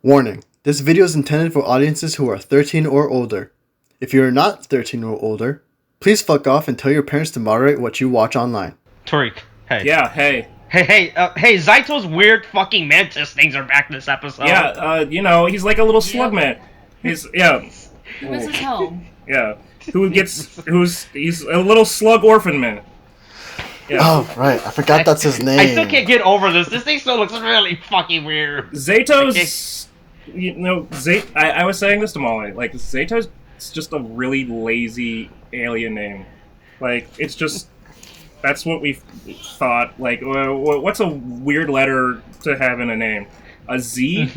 Warning, this video is intended for audiences who are 13 or older. If you are not 13 or older, please fuck off and tell your parents to moderate what you watch online. Tariq, hey. Yeah, hey. Hey, Zaito's weird fucking mantis things are back this episode. Yeah, he's like a little slug man. He's, yeah. He misses home. Yeah. He's a little slug orphan man. Yeah. Oh, right. I forgot that's his name. I still can't get over this. This thing still looks really fucking weird. Zato's, I was saying this to Molly, like, Zato's just a really lazy alien name. Like, it's just, that's what we thought. Like, what's a weird letter to have in a name? A Z?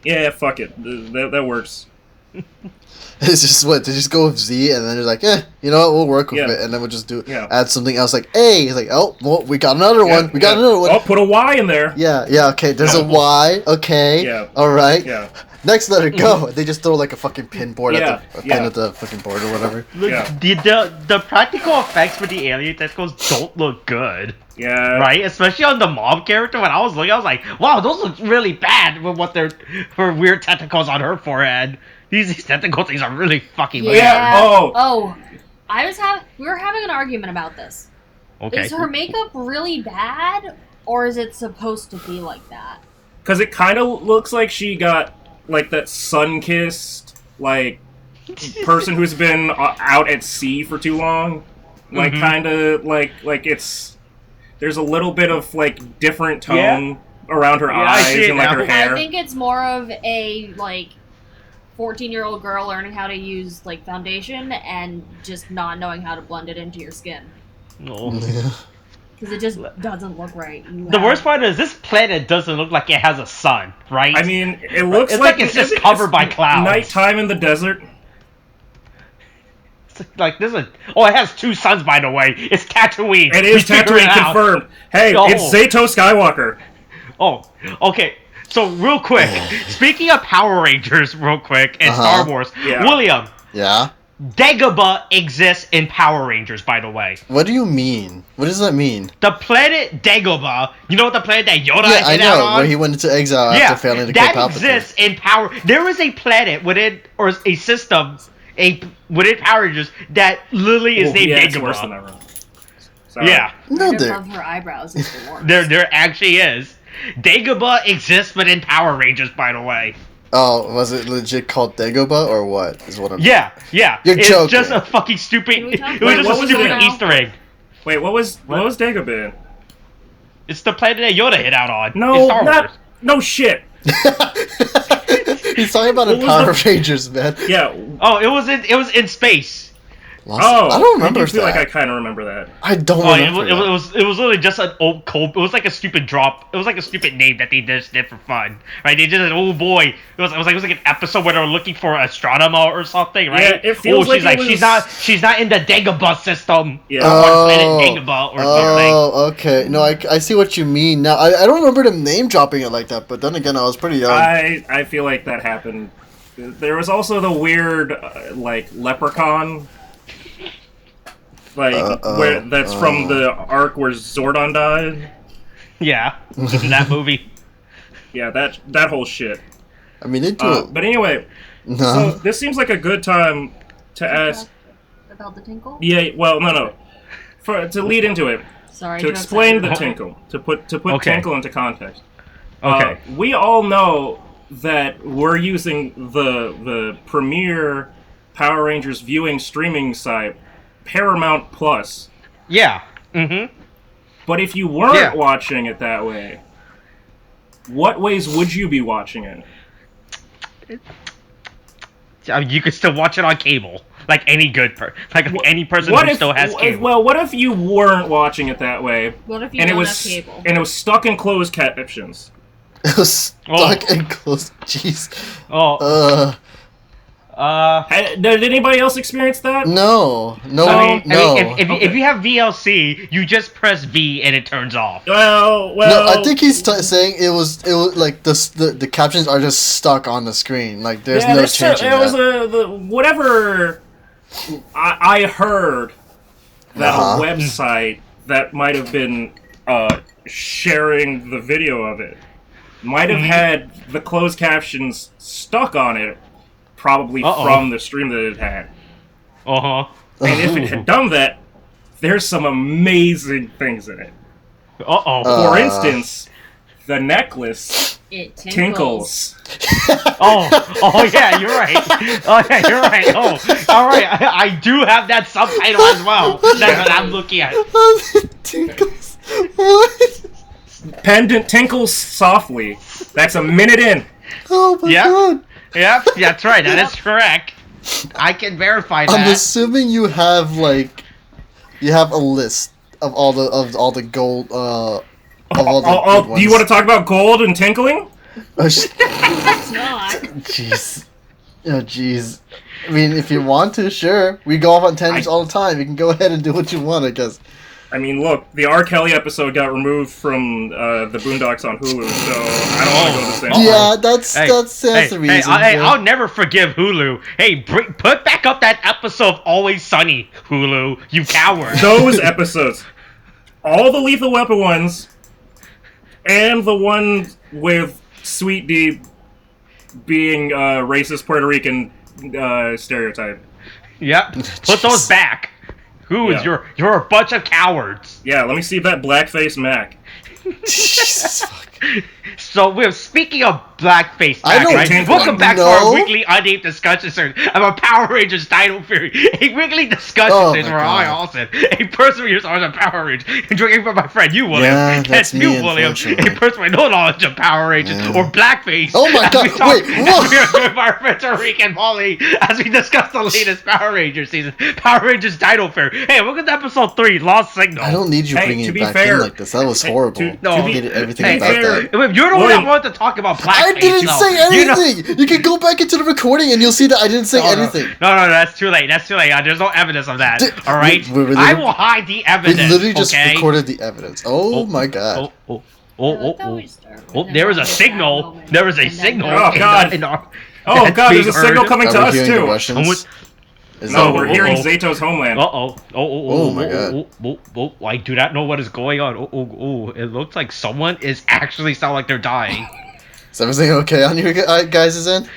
Yeah, fuck it. That works. It's just what? They just go with Z and then they're like, you know what? We'll work with it. And then we'll just add something else like A. It's like, oh, well, we got another one. We got another one. Oh, put a Y in there. Yeah, okay. There's a Y. Okay. Yeah. Alright. Yeah. Next letter, go. They just throw like a fucking pin board at the fucking board or whatever. Look, the practical effects for the alien tentacles don't look good. Yeah. Right? Especially on the mom character. When I was looking, I was like, wow, those look really bad with what they're for weird tentacles on her forehead. These tentacle things are really fucking weird. Yeah. Oh. We were having an argument about this. Okay. Is her makeup really bad, or is it supposed to be like that? Because it kind of looks like she got, like, that sun-kissed, like, person who's been out at sea for too long. Like, kind of, like it's... There's a little bit of, like, different tone around her eyes and, like, her hair. I think it's more of a, like, 14-year-old girl learning how to use, like, foundation and just not knowing how to blend it into your skin. No. Because it just doesn't look right. The worst part is this planet doesn't look like it has a sun, right? I mean, it looks like it's just covered by clouds. Nighttime in the desert. It's like there's it has two suns, by the way. It's Tatooine. It is Tatooine confirmed. Hey, it's Zato Skywalker. Oh, okay. So real quick, speaking of Power Rangers, real quick, and Star Wars, William. Yeah. Dagobah exists in Power Rangers, by the way. What do you mean? What does that mean? The planet Dagobah, you know what the planet that Yoda I know, where he went into exile after failing to kill Palpatine. That exists in Power... There is a planet within, or a system, within Power Rangers that literally is named Dagobah. It's worse than that, right? Yeah. No, above her eyebrows is the worst. There actually is. Dagobah exists within Power Rangers, by the way. Oh, was it legit called Dagobah or what? Is what I'm. Yeah. You're joking. It's just a fucking stupid. It was just a stupid Easter egg. Wait, what was Dagobah? It's the planet that Yoda hit out on. No shit. He's talking about in Power Rangers, man. Yeah. Oh, it was in space. I don't remember. I feel like I kind of remember that. I don't remember. It was literally just an old cold. It was like a stupid drop. It was like a stupid name that they just did for fun, right? They just said, "Oh boy," it was like an episode where they were looking for an astronomer or something, right? Yeah, it feels she's she's not in the Dagobah system. Yeah. On planet Dagobah or something. Oh, okay. No, I see what you mean now. I don't remember them name dropping it like that, but then again, I was pretty young. I feel like that happened. There was also the weird like leprechaun. Like, where that's from the arc where Zordon died. Yeah, that movie. Yeah, that whole shit. I mean, they do but anyway, so this seems like a good time to ask... About the tinkle? Yeah, well, no. To lead into it. Sorry, to explain the tinkle. To put tinkle into context. Okay. We all know that we're using the premier Power Rangers viewing streaming site, Paramount Plus. Yeah. But if you weren't watching it that way, what ways would you be watching it? I mean, you could still watch it on cable, like any good any person who still has cable. Well, what if you weren't watching it that way? What if you don't have cable? And it was stuck in closed captions. It was stuck in closed. Jeez. Did anybody else experience that? No. If you have VLC, you just press V and it turns off. Well. No, I think he's saying it was like the captions are just stuck on the screen. Like there's no changing that. It was whatever I heard that a website that might have been sharing the video of it might have had the closed captions stuck on it, probably from the stream that it had. And if it had done that, there's some amazing things in it. For instance, the necklace tinkles. Yeah, you're right. You're right. All right. I do have that subtitle as well. That's what I'm looking at. Tinkles. What? Pendant tinkles softly. That's a minute in. Oh my god. Yep, that's right. That is correct. I can verify that. I'm assuming you have a list of all the gold do you want to talk about gold and tinkling? That's not. Jeez. Oh jeez. I mean, if you want to, sure. We go off on tangents all the time. You can go ahead and do what you want, I guess. I mean, look, the R. Kelly episode got removed from the Boondocks on Hulu, so I don't want to go the same way. Yeah, that's the reason. I'll never forgive Hulu. Hey, put back up that episode of Always Sunny, Hulu, you coward. Those episodes. All the Lethal Weapon ones, and the one with Sweet D being racist Puerto Rican stereotype. Yep, put those back. You're a bunch of cowards. Yeah, let me see that blackface Mac. Jesus fuck. So speaking of blackface Mac, right? Welcome back to our weekly unnamed discussions about Power Rangers Dino Fury. A weekly discussion where I, Austin, a person with knowledge of Power Rangers, and drinking from my friend you, William, that's you, me, William, a person with no knowledge of Power Rangers or blackface. Oh my god! Wait, what? We are with our friend Tariq and Molly as we discuss the latest Power Rangers season, Power Rangers Dino Fury. Hey, welcome to episode 3, Lost Signal. I don't need you bringing it back in like this. That was horrible. Everything about that. You're the one that wanted to talk about blackface. I didn't say anything! You can go back into the recording and you'll see that I didn't say anything. No, that's too late. There's no evidence of that. Alright? I will hide the evidence. We literally just recorded the evidence. Oh my god. There was a signal. There was a signal. Oh god. Oh god, there's a signal coming to us too. No, we're hearing Zato's homeland. Oh my god. I do not know what is going on. It looks like someone is actually sound like they're dying. Is everything okay on your guys' end?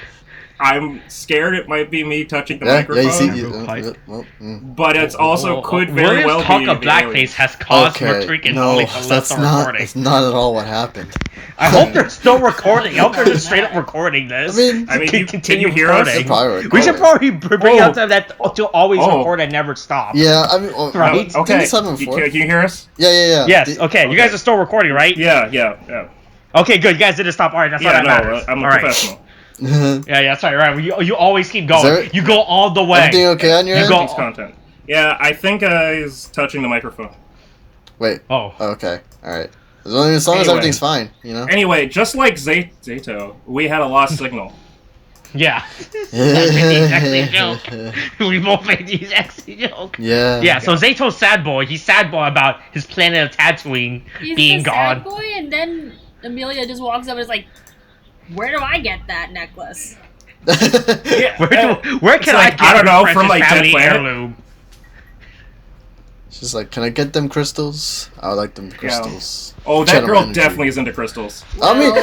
I'm scared it might be me touching the microphone. But it's also could very well be talk of blackface has caused Tariq and Molly to left the recording. That's not at all what happened. I hope they're still recording. I hope they're just straight up recording this. I mean, can you hear us? We should probably bring out that to always record and never stop. Yeah, I mean, right? Okay. Can you hear us? Yeah. Yes. Okay. You guys are still recording, right? Yeah. Okay, good. You guys didn't stop. All right, that's all that matters. I'm a professional. Yeah, that's right. You always keep going. You go all the way. Everything okay on your end? Content. Yeah, I think he's touching the microphone. Wait. Oh. Okay. All right. As long as everything's fine, you know. Anyway, just like Zato, we had a lost signal. Yeah. Exactly joke. We both made the exact joke. Yeah. Yeah. So Zato's sad boy. He's sad boy about his planet of Tatooine being gone. Sad boy, and then Amelia just walks up and is like, "Where do I get that necklace?" Where can I get? I don't know, from like family Dead Planet? heirloom? She's like, "Can I get them crystals? I would like them crystals." Yeah. Oh, that girl definitely is into crystals. I mean,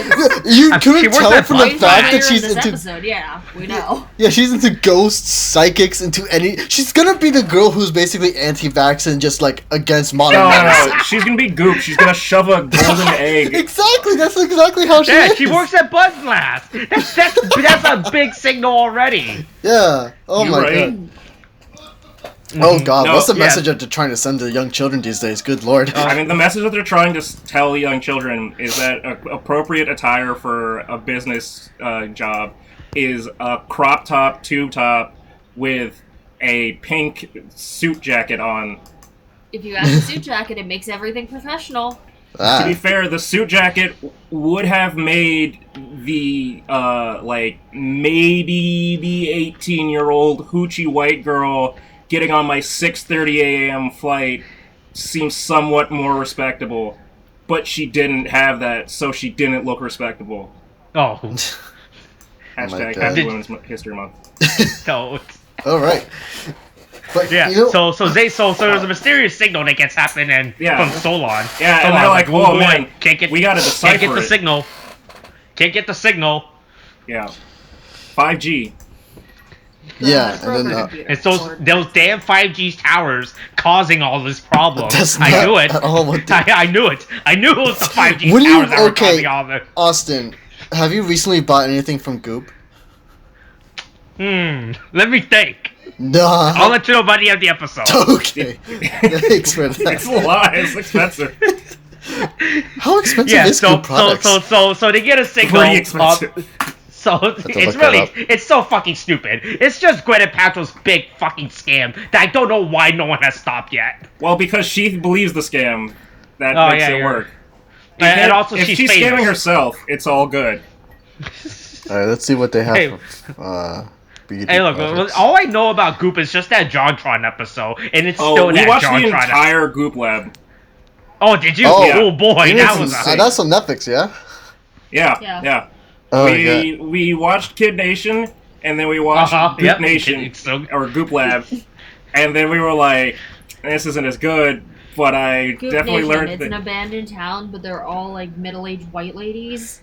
you couldn't tell from the fact that she's into. Episode. Yeah, we know. Yeah, she's into ghosts, psychics, into any. She's gonna be the girl who's basically anti-vax and just like against modern medicine. No, she's gonna be goop. She's gonna shove a golden egg. Exactly. That's exactly how she is. Yeah, she works at Buzz Blast. That's a big signal already. Yeah. Oh my god. Oh god, what's the message that they're trying to send to young children these days? Good lord. I mean, the message that they're trying to tell young children is that appropriate attire for a business job is a crop top, tube top, with a pink suit jacket on. If you have a suit jacket, it makes everything professional. To be fair, the suit jacket would have made the, maybe the 18-year-old hoochie white girl getting on my 6:30 a.m. flight seems somewhat more respectable, but she didn't have that, so she didn't look respectable. Oh. Hashtag Happy Women's History Month. No. All right. But, yeah. You know, so there's a mysterious signal that gets happening from Solon. Yeah, Solon, and they're like, "Oh man, we gotta decipher can't get the signal." Can't get the signal. Yeah. 5G. Yeah, and then it's those damn 5G towers causing all this problem. I knew it. I knew it. I knew it was the 5G towers that were causing all this. Austin, have you recently bought anything from Goop? Let me think. No. I'll let you know by the end of the episode. Okay. Thanks for that. It's a lot. It's expensive. How expensive is Goop products? So they get a signal. Pretty expensive. So it's so fucking stupid. It's just Gwyneth Paltrow's big fucking scam that I don't know why no one has stopped yet. Well, because she believes the scam, that makes it work. And also, if she's scamming herself, it's all good. All right, let's see what they have. Hey, look, all I know about Goop is just that JonTron episode, and it's still that JonTron. We watched the entire Goop Lab. Oh, did you? Oh boy, that's on Netflix, yeah? Yeah. Oh, we watched Kid Nation, and then we watched Goop Nation, or Goop Lab, and then we were like, this isn't as good, but I Goop definitely Nation, learned it's an abandoned town, but they're all like middle-aged white ladies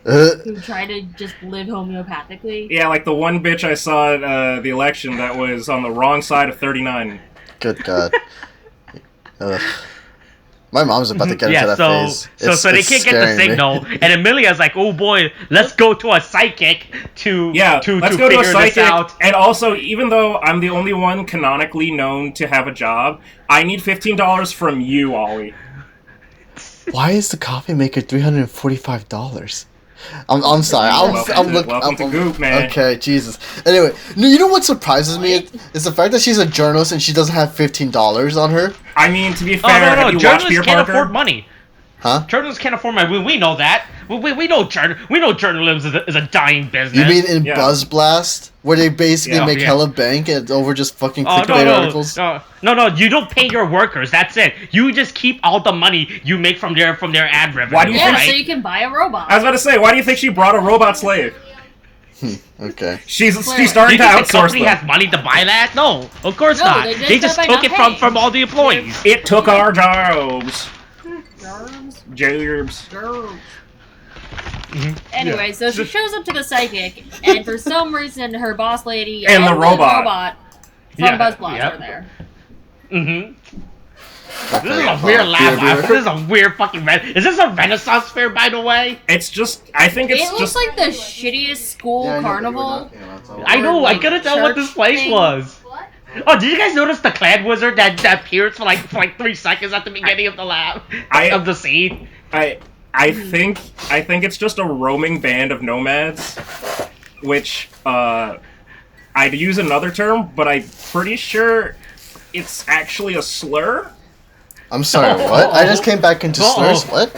who try to just live homeopathically. Yeah, like the one bitch I saw at the election that was on the wrong side of 39. Good God. My mom's about to get into that phase. So they can't get the signal, and Amelia's like, "Oh boy, let's go to a psychic to let's go figure to a psychic." This out. And also, even though I'm the only one canonically known to have a job, I need $15 from you, Ollie. Why is the coffee maker $345? I'm sorry. Welcome to Goop, man. Okay, Jesus. Anyway, you know what surprises me is the fact that she's a journalist and she doesn't have $15 on her. I mean, to be fair, no. Journalists can't afford money. Huh? Journalists can't afford money. We know that. We know journalism is a dying business. You mean in Buzz Blast, where they basically make hella bank and over just fucking clickbait articles? No, you don't pay your workers. That's it. You just keep all the money you make from their ad revenue. Why do you so you can buy a robot. I was about to say, why do you think she brought a robot slave? Okay. She's starting to outsource. The company has money to buy that? No, of course not. They just took it from all the employees. It took our jobs. Jobs. Anyway, so she shows up to the psychic, and for some reason, her boss lady and the robot from Buzz Blast are there. This is a weird lab. This is a weird fucking. Is this a Renaissance fair, by the way? It's just. I think it's just. It looks like the shittiest school carnival. I know. I couldn't tell what this place was. What? Oh, did you guys notice the Clan Wizard that appears for like 3 seconds at the beginning of the lab of the scene? I think it's just a roaming band of nomads, which I'd use another term, but I'm pretty sure it's actually a slur. I'm sorry, what? I just came back into slurs. What?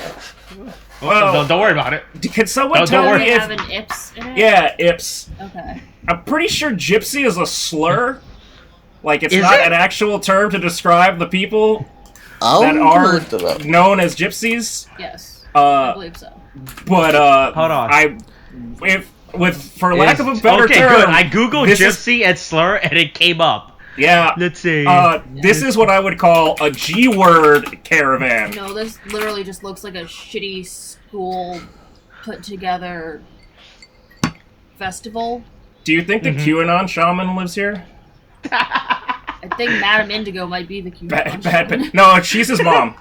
Well, don't worry about it. Can someone tell me if have an ips in it? Yeah, ips. Okay. I'm pretty sure gypsy is a slur. Like it's not an actual term to describe the people that are known as gypsies. Yes, I believe so. But hold on. For lack of a better term, good. I googled gypsy and slur and it came up. Yeah. Let's see. This is what I would call a G-word caravan. No, this literally just looks like a shitty school put together festival. Do you think the QAnon shaman lives here? I think Madame Indigo might be the QAnon shaman. No, she's his mom.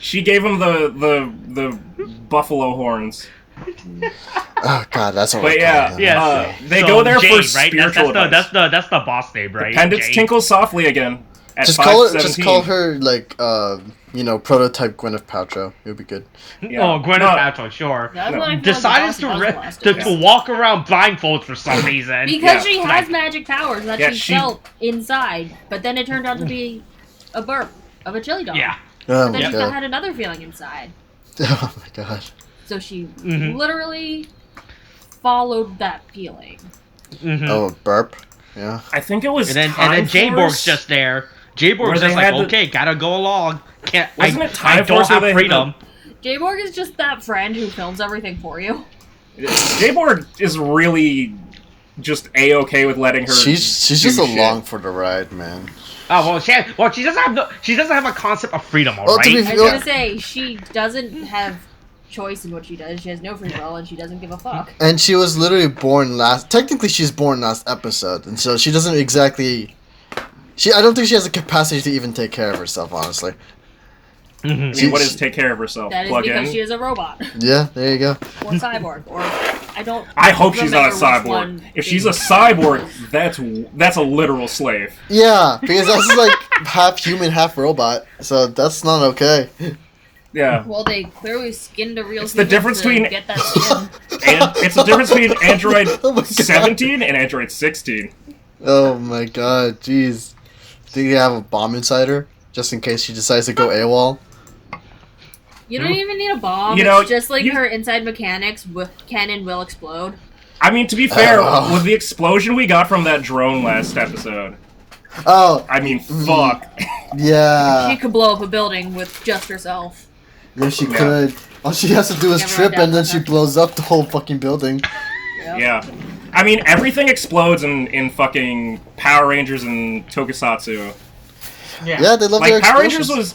She gave him the buffalo horns. Oh God, that's what. But yeah, they go there for spiritual. That's the boss name, right? Pendants tinkle softly again. Just call her like prototype Gwyneth Paltrow. It would be good. Yeah. Oh, Gwyneth Paltrow, sure. Decided to walk around blindfold for some reason. Because she has magic powers that she felt inside, but then it turned out to be a burp of a chili dog. Yeah. Oh, then she had another feeling inside. Oh my God. So she literally followed that feeling. Oh, burp. Yeah. I think it was. And then J-Borg's just there. J-Borg's just like, okay, gotta go along. I don't have freedom. J-Borg is just that friend who films everything for you. J-Borg is really just A-okay with letting her. She's just along for the ride, man. Oh well, she doesn't have a concept of freedom, alright? I was gonna say she doesn't have choice in what she does. She has no free will, and she doesn't give a fuck. And she was literally born last. Technically, she's born last episode, and so she doesn't exactly. I don't think she has the capacity to even take care of herself, honestly. I mean, what is take care of herself? That is because she is a robot. Yeah, there you go. Or cyborg, or I don't. I hope she's not a cyborg. If she's a cyborg, that's a literal slave. Yeah, because that's like half human, half robot. So that's not okay. Yeah. Well, they clearly skinned a real. It's the difference between get that skin. And it's the difference between Android 17 and Android 16. Oh my god, jeez. Think they have a bomb inside her just in case she decides to go AWOL? You don't even need a bomb. It's just like her inside mechanics cannon will explode. I mean, to be fair, with the explosion we got from that drone last episode. Oh. I mean, fuck. Yeah. She could blow up a building with just herself. Yeah, she could. All she has to do is trip and then she blows up the whole fucking building. Yep. Yeah. I mean, everything explodes in fucking Power Rangers and tokusatsu. Yeah, they love their Power explosions. Rangers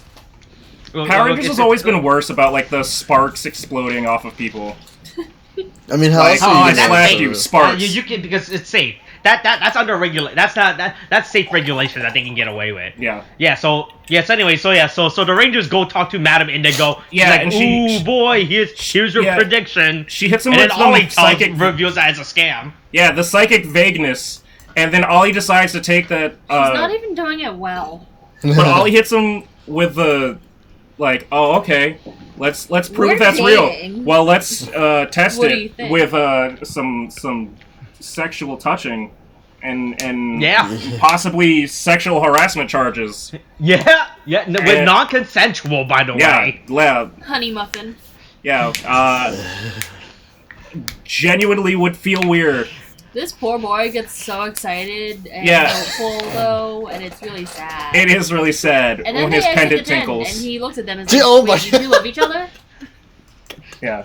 Power Rangers has always been worse about like the sparks exploding off of people. I mean, how else slash you sparks? You can because it's safe. That's under that's safe regulation that they can get away with. Yeah. Yeah. So anyway. So the Rangers go talk to Madam Indigo. Yeah, like, and ooh boy, here's your prediction. She hits him and with then Ollie psychic reveals that as a scam. Yeah, the psychic vagueness, and then Ollie decides to take that. She's not even doing it well. But Ollie hits him with the. Like, oh, okay, let's prove that's real. Well, let's test it with some sexual touching and possibly sexual harassment charges. Yeah, with non-consensual, by the way. Yeah, honey muffin. Yeah, genuinely would feel weird. This poor boy gets so excited and hopeful, though, and it's really sad. It is really sad when his pendant tinkles. And he looks at them and says, wait, did you love each other? Yeah.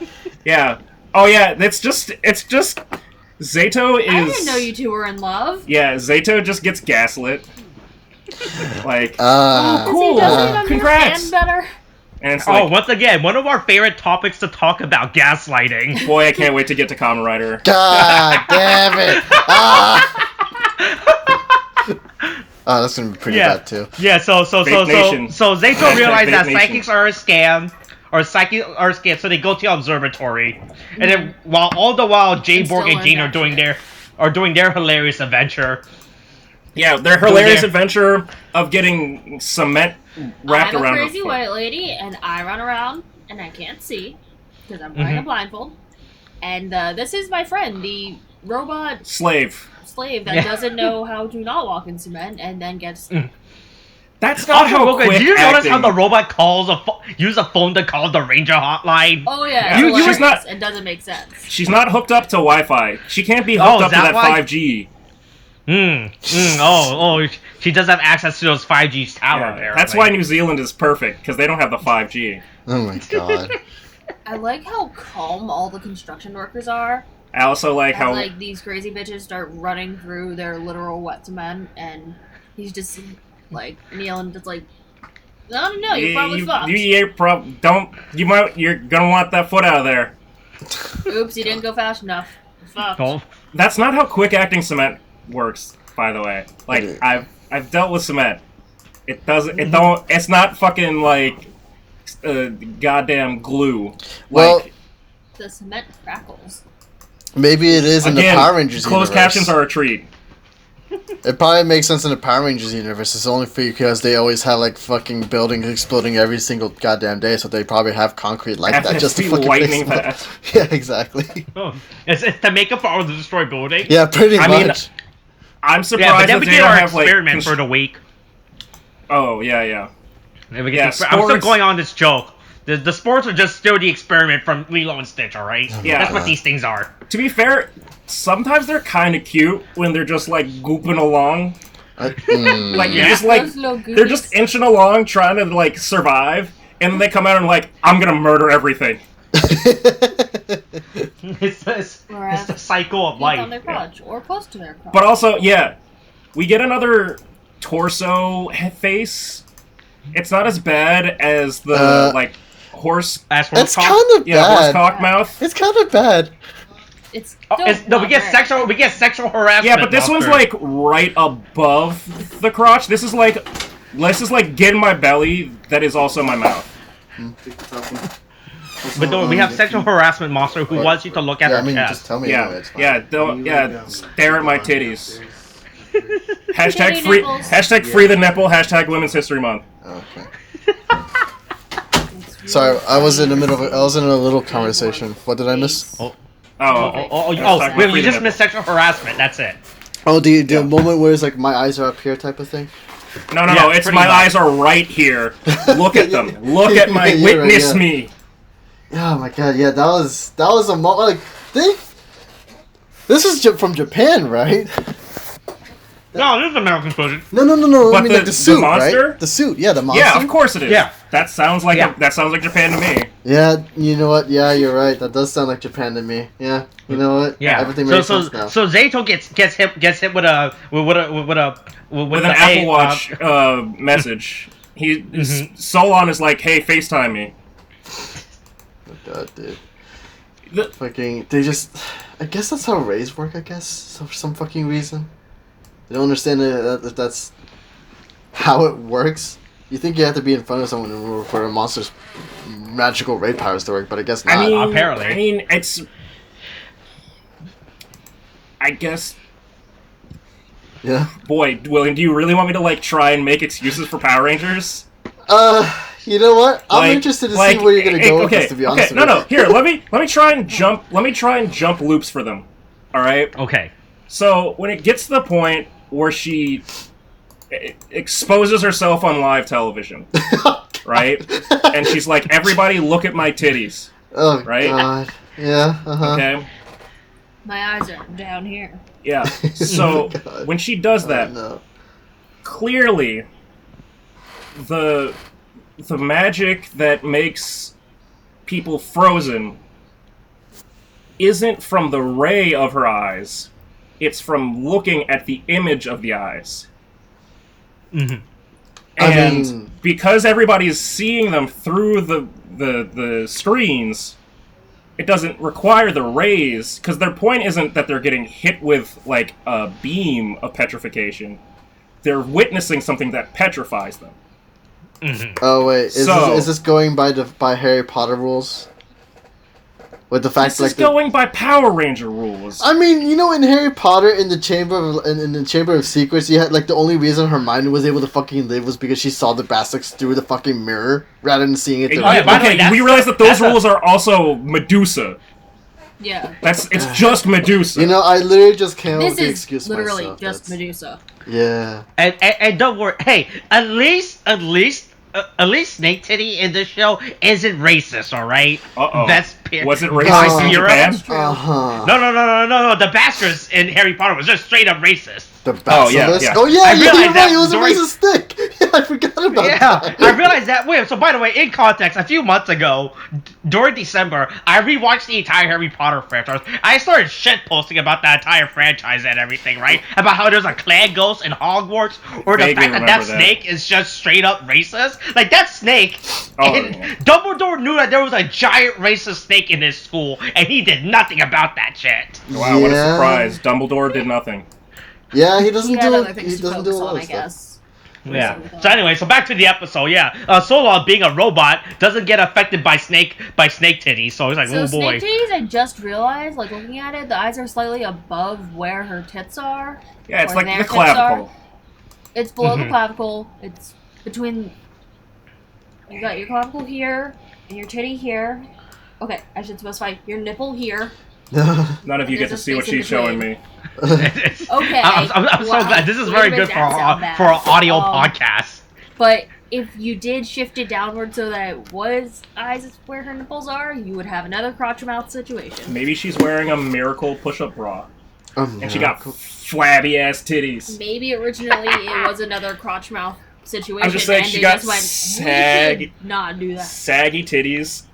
Oh, yeah, it's just... Zato is... I didn't know you two were in love. Yeah, Zato just gets gaslit. Like, cool, congrats! Better. And it's like, once again, one of our favorite topics to talk about, gaslighting. Boy, I can't wait to get to Kamen Rider. God damn it! Oh, that's gonna be pretty bad too. Yeah, so Zato realized that psychics are a scam, so they go to the observatory, and then all the while J-Borg and Jean are doing their hilarious adventure. Yeah, their hilarious adventure of getting cement wrapped around. I'm a crazy white lady, and I run around, and I can't see, because I'm wearing a blindfold. And this is my friend, the robot... Slave that doesn't know how to not walk in cement, and then gets... That's not how quick do you acting. notice how the robot use a phone to call the Ranger hotline? Oh yeah, she's not... It doesn't make sense. She's not hooked up to Wi-Fi. She can't be hooked up to that 5G. She does have access to those 5G towers there. That's why New Zealand is perfect, because they don't have the 5G. Oh my god. I like how calm all the construction workers are. I also like how... like, these crazy bitches start running through their literal wet cement, and he's just, like, kneeling, just like, I don't know, you're probably fucked. You're gonna want that foot out of there. Oops, you didn't go fast enough. Fuck. Oh. That's not how quick acting cement works, by the way. Like, I've dealt with cement. It doesn't. It's not fucking like goddamn glue. Well, the cement crackles. Maybe it is in the Power Rangers closed universe. captions are a treat. It probably makes sense in the Power Rangers universe. It's only because they always have like fucking buildings exploding every single goddamn day, so they probably have concrete like that just to fucking lightning fast. Yeah, exactly. Oh, it's to make up for all the destroyed building. Yeah, pretty much. Mean, I'm surprised but then that we they did don't our have experiment for the week. Oh yeah. I'm still going on this joke. The sports are just still the experiment from Lilo and Stitch, alright? Yeah. That's what these things are. To be fair, sometimes they're kind of cute when they're just like gooping along. Like you're just like they're just inching along trying to like survive, and then they come out and like, I'm gonna murder everything. It's the cycle of life. On their crotch, or close to their crotch. But also, yeah, we get another torso face. It's not as bad as the horse. It's kind of bad. Yeah, horse cock mouth. It's kind of bad. We get sexual harassment. Yeah, but this one's like right above the crotch. This is like getting my belly. That is also my mouth. But no, we have sexual harassment monster who wants you to look at her chest. Just tell me. Yeah, stare at my titties. Hashtag free the nipple. Hashtag Women's History Month. Okay. Sorry, I was in a little conversation. What did I miss? You just missed sexual harassment. That's it. Oh, the moment where it's like my eyes are up here type of thing. No. It's my eyes are right here. Look at them. Look at my witness me. Oh my god, yeah, that was a moment. This is from Japan, right? No, this is American footage. No. But I mean, the suit, the monster? Right? The suit, yeah, the monster. Yeah, of course it is. Yeah, that sounds like Japan to me. Yeah, you know what? Yeah, you're right. That does sound like Japan to me. Yeah, you know what? Yeah, everything makes sense now. So Zato gets hit with an Apple Watch message. Solon is like, "Hey, FaceTime me." Oh god, dude. They just. I guess that's how rays work. I guess so for some fucking reason. They don't understand if that's how it works. You think you have to be in front of someone for a monster's magical ray powers to work, but I guess not. Apparently. I mean, it's. I guess. Yeah. Boy, William, do you really want me to try and make excuses for Power Rangers? You know what? I'm interested to see where you're gonna go with this. To be honest. Okay. No. Here, let me try and jump. Let me try and jump loops for them. All right. Okay. So when it gets to the point where she exposes herself on live television, right? And she's like, "Everybody, look at my titties." Oh, right? God. Yeah. Okay. My eyes are down here. Yeah. So when she does that, clearly, the magic that makes people frozen isn't from the ray of her eyes. It's from looking at the image of the eyes. Mm-hmm. And because everybody's seeing them through the screens, it doesn't require the rays, because their point isn't that they're getting hit with, a beam of petrification. They're witnessing something that petrifies them. Mm-hmm. Oh, wait. Is this going by Harry Potter rules? With the fact this is going by Power Ranger rules. I mean, in Harry Potter, in the Chamber of Secrets, you had the only reason Hermione was able to fucking live was because she saw the Basilisk through the fucking mirror rather than seeing it. We realize that those rules are also Medusa. Yeah. It's just Medusa. I literally just came up with the excuse This is literally myself. just Medusa. Yeah. And don't worry. Hey, at least Snake Titty in this show isn't racist, all right? Uh-oh. Was it racist in Japan? No. The Bastards in Harry Potter was just straight up racist. The Basilisk? Oh, yeah, you're right. It was a racist stick. Yeah, I forgot about that. I realized that. Wait, so by the way, in context, a few months ago, during December, I rewatched the entire Harry Potter franchise. I started shitposting about the entire franchise and everything, right? About how there's a clan ghost in Hogwarts, or the fact that snake is just straight up racist. That snake, Dumbledore knew that there was a giant racist snake in his school, and he did nothing about that shit. Wow, what a surprise. Dumbledore did nothing. Yeah, he doesn't do it. He doesn't do a lot of stuff. Yeah. So anyway, back to the episode. Yeah, Solon, being a robot, doesn't get affected by snake titties. So he's like, oh boy. Snake titties, I just realized, looking at it, the eyes are slightly above where her tits are. Yeah, it's like the clavicle. It's below the clavicle. It's between. You got your clavicle here and your titty here. Okay, I should specify your nipple here. None of you get to see what she's showing me. Okay. I'm so glad. This is very good for our audio podcast. But if you did shift it downward so that it was eyes where her nipples are, you would have another crotch mouth situation. Maybe she's wearing a miracle push-up bra. And she got flabby ass titties. Maybe originally it was another crotch mouth situation. I'm just saying, she got not do that. Saggy titties.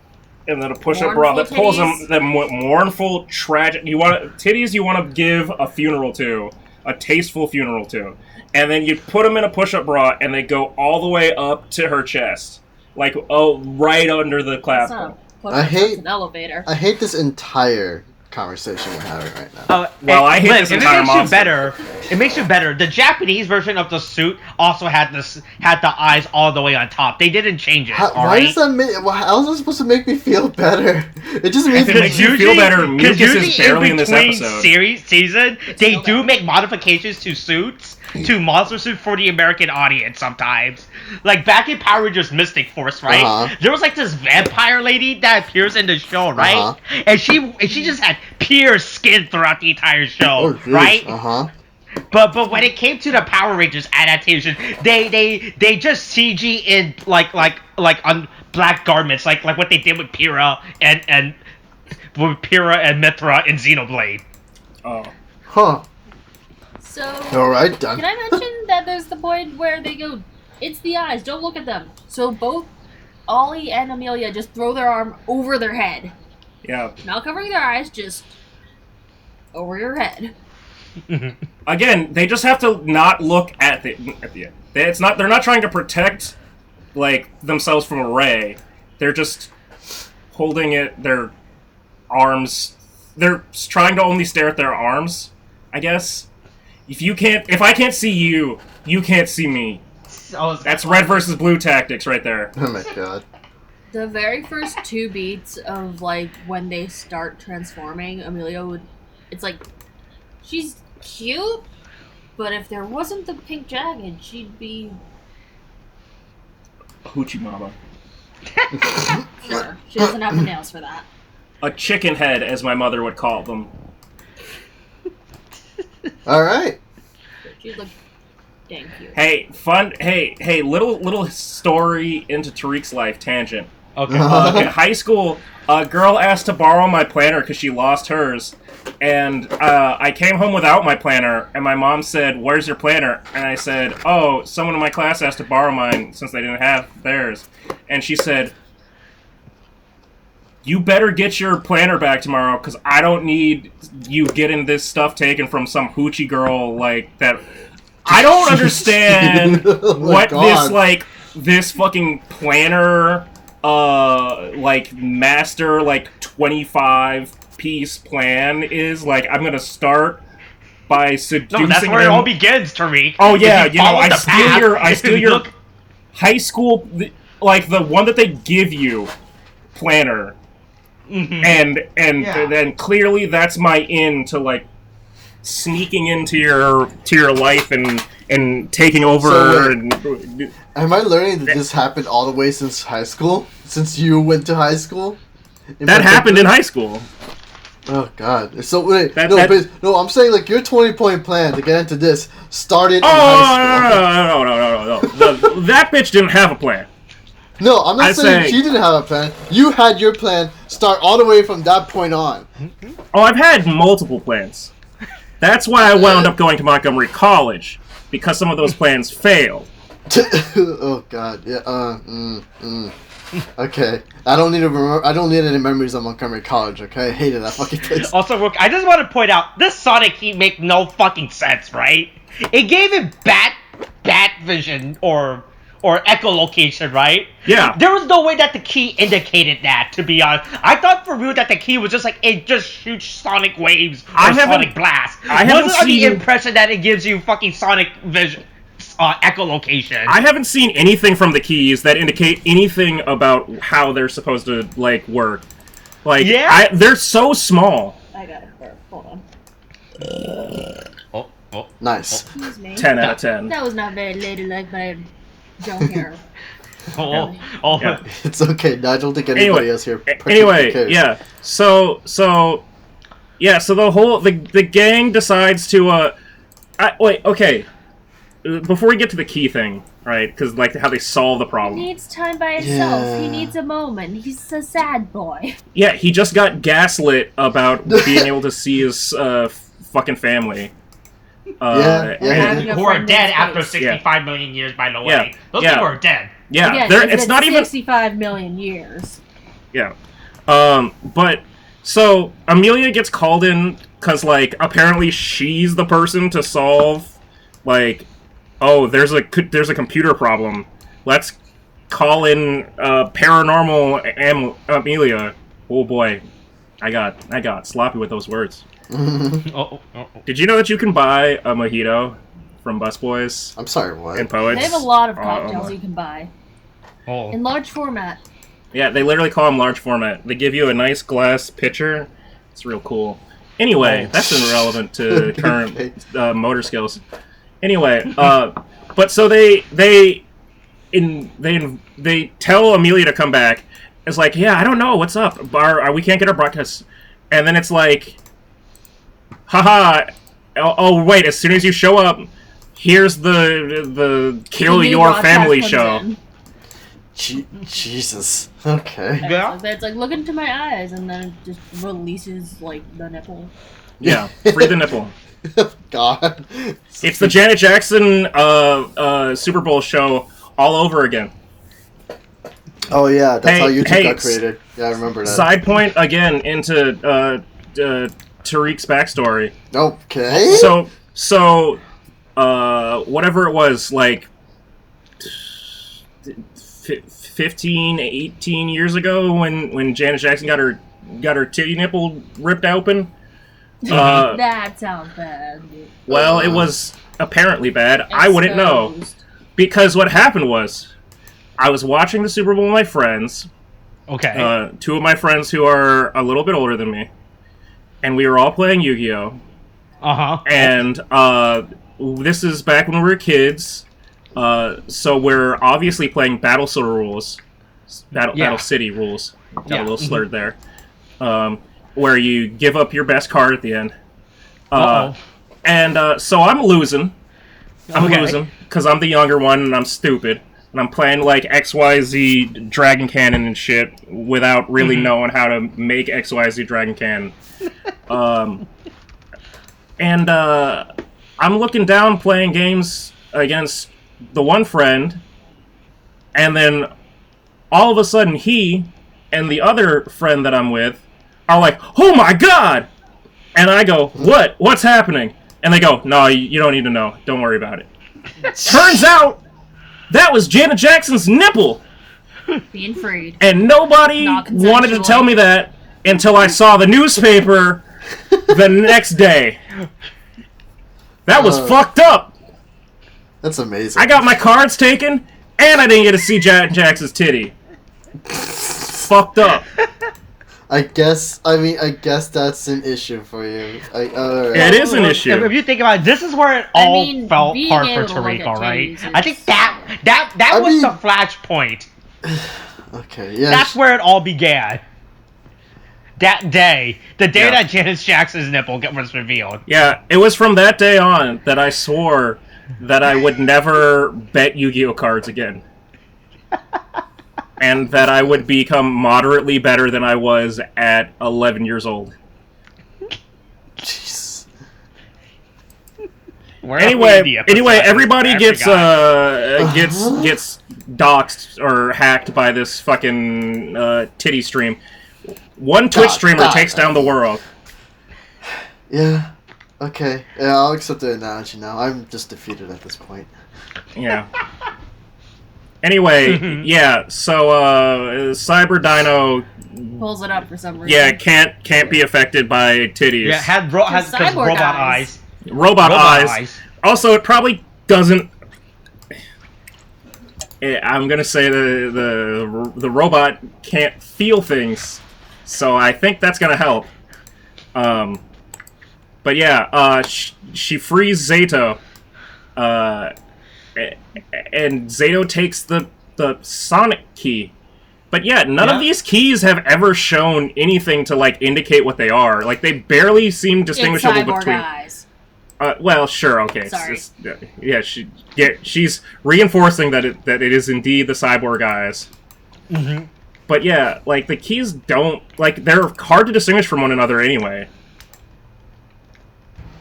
and then a push-up bra that pulls them mournful, tragic. You want titties you want to give a funeral to, a tasteful funeral to, and then you put them in a push-up bra, and they go all the way up to her chest, like right under the clavicle. I hate an elevator. I hate this entire conversation we're having right now. Well, I hate this entire monster. It makes you better. The Japanese version of the suit also had the eyes all the way on top. They didn't change it. Why does that make? How is that supposed to make me feel better? It just makes you feel better. Mucus is barely in this episode. Season, they do make modifications to suits, to monster suit for the American audience sometimes. Like back in Power Rangers Mystic Force, right? There was like this vampire lady that appears in the show, right? And she just had pure skin throughout the entire show, right? But when it came to the Power Rangers adaptation, they just CG in like on black garments, like what they did with Pyrrha and Mithra in Xenoblade. So alright, done. Can I mention that there's the point where they go, it's the eyes, don't look at them. So both Ollie and Amelia just throw their arm over their head. Yeah. Not covering their eyes, just over your head. Again, they just have to not look at the end. They're not trying to protect like themselves from a ray. They're just holding their arms. They're trying to only stare at their arms, I guess. If I can't see you, you can't see me. That's red versus blue tactics right there. Oh my god. The very first 2 beats of like when they start transforming, Amelia it's like she's cute, but if there wasn't the pink jacket, she'd be Hoochie Mama. Sure. She doesn't have the nails for that. A chicken head, as my mother would call them. Alright. She'd look dang cute. Hey, little story into Tariq's life tangent. Okay. In high school, a girl asked to borrow my planner because she lost hers. And I came home without my planner, and my mom said, "Where's your planner?" And I said, "Oh, someone in my class asked to borrow mine since they didn't have theirs." And she said, "You better get your planner back tomorrow, because I don't need you getting this stuff taken from some hoochie girl like that." I don't understand what this fucking planner, master, 25-piece plan is. Like, I'm gonna start by seducing No, that's where it all begins, Tariq. Oh yeah, I steal your high school, like the one that they give you, planner. And then clearly that's my in to like sneaking into your life and taking over. So, am I learning that this happened all the way since high school? Since you went to high school? That happened in high school. Oh god. So wait, no, I'm saying like your 20-point plan to get into this started in high school. No. That bitch didn't have a plan. No, I'm not saying she didn't have a plan. You had your plan start all the way from that point on. Oh, I've had multiple plans. That's why I wound up going to Montgomery College, because some of those plans failed. Oh god, yeah. Okay, I don't need any memories of Montgomery College. Okay, I hated that fucking place. Also, look, I just want to point out this Sonic key make no fucking sense, right? It gave him bat vision or echolocation, right? Yeah. There was no way that the key indicated that, to be honest. I thought for real that the key was just like, it just shoots sonic waves or sonic blast. I wasn't under the impression that it gives you fucking sonic vision, echolocation. I haven't seen anything from the keys that indicate anything about how they're supposed to, like, work. Like, yeah? They're so small. I got it. Hold on. Nice. Excuse me. 10 out of 10. That was not very ladylike, but I don't care. Yeah. It's okay. I don't think anybody else here cares. Yeah. So the gang decides to wait, okay. Before we get to the key thing, right? Because like how they solve the problem. He needs time by himself. Yeah. He needs a moment. He's a sad boy. Yeah, he just got gaslit about being able to see his fucking family. Who are dead after 65 million years, by the way. Those people are dead. Yeah, again, it's not even 65 million years. Yeah. But so Amelia gets called in because like apparently she's the person to solve like, oh, there's a computer problem. Let's call in paranormal Amelia. Oh boy, I got sloppy with those words. Did you know that you can buy a mojito from Busboys? I'm sorry, what? And Poets. They have a lot of cocktails you can buy in large format. Yeah, they literally call them large format. They give you a nice glass pitcher. It's real cool. Anyway, that's irrelevant to current motor skills. Anyway, but so they tell Amelia to come back. It's like, yeah, I don't know, what's up? We can't get our broadcast. And then it's like, haha, oh wait, as soon as you show up, here's the Kill Your Family show. Jesus. Okay. Yeah. It's like, look into my eyes, and then it just releases, like, the nipple. Yeah, free the nipple. God. It's the Janet Jackson Super Bowl show all over again. Oh yeah, that's how YouTube got created. Yeah, I remember that. Side point again into Tariq's backstory. Okay. So whatever it was, like 15, 18 years ago when Janet Jackson got her titty nipple ripped open. That sounds bad. Well, it was apparently bad. I wouldn't know. Because what happened was, I was watching the Super Bowl with my friends. Okay. Two of my friends who are a little bit older than me. And we were all playing Yu-Gi-Oh! And this is back when we were kids. So we're obviously playing Battle City rules. Battle City rules. Got a little slurred there. Where you give up your best card at the end. And so I'm losing. I'm losing because I'm the younger one and I'm stupid. And I'm playing like XYZ Dragon Cannon and shit without really knowing how to make XYZ Dragon Cannon. And I'm looking down playing games against the one friend, and then all of a sudden he and the other friend that I'm with are like, "Oh my god!" And I go, "What? What's happening?" And they go, "No, you don't need to know. Don't worry about it." Turns out that was Janet Jackson's nipple. Being freed. And nobody wanted to tell me that until I saw the newspaper the next day. That was fucked up. That's amazing. I got my cards taken, and I didn't get to see Janet Jackson's titty. Fucked up. I guess that's an issue for you. It is an issue. If you think about it, this is where it all fell apart for Tariq, alright? I think that was the flashpoint. Okay, yeah. That's where it all began. That day. The day that Janet Jackson's nipple was revealed. Yeah, it was from that day on that I swore that I would never bet Yu-Gi-Oh! Cards again. And that I would become moderately better than I was at 11 years old. Jeez. Anyway, everybody gets doxxed or hacked by this fucking titty stream. One Twitch streamer takes down the world. Yeah. Okay. Yeah, I'll accept the analogy now. I'm just defeated at this point. Yeah. Anyway, yeah, so Cyber Dino pulls it up for some reason. Yeah, can't be affected by titties. Yeah, has robot eyes. Robot eyes. Also, it probably doesn't. I'm gonna say the robot can't feel things, so I think that's gonna help. But yeah, she frees Zato. And Zato takes the Sonic key. But yeah, none of these keys have ever shown anything to like indicate what they are. Like they barely seem distinguishable between. Eyes. Well, sure, okay. Sorry. She's reinforcing that it is indeed the cyborg eyes. Mm-hmm. But yeah, like the keys don't they're hard to distinguish from one another anyway.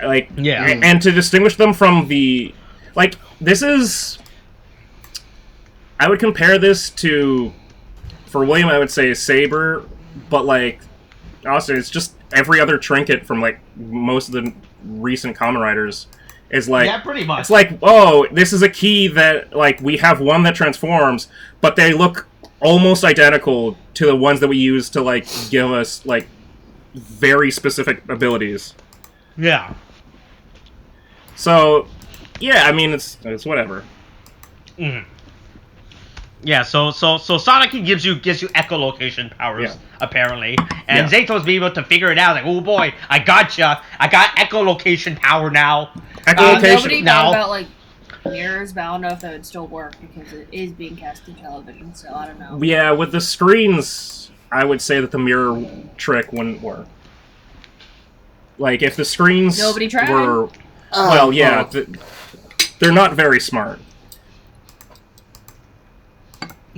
Like and to distinguish them from the this is... I would compare this to... For William, I would say Saber but like, also it's just every other trinket from like most of the recent Kamen Riders is like, yeah, pretty much. It's like, oh, this is a key that like we have one that transforms, but they look almost identical to the ones that we use to like give us like very specific abilities. Yeah. So, yeah, I mean it's whatever. Mm. Yeah, so Sonic gives you echolocation powers, apparently, and Zeto's being able to figure it out. Like, oh boy, I got echolocation power now. Echolocation. Nobody thought about like mirrors, but I don't know if that would still work because it is being cast in television. So I don't know. Yeah, with the screens, I would say that the mirror trick wouldn't work. Like if the screens Nobody tried. were, they're not very smart.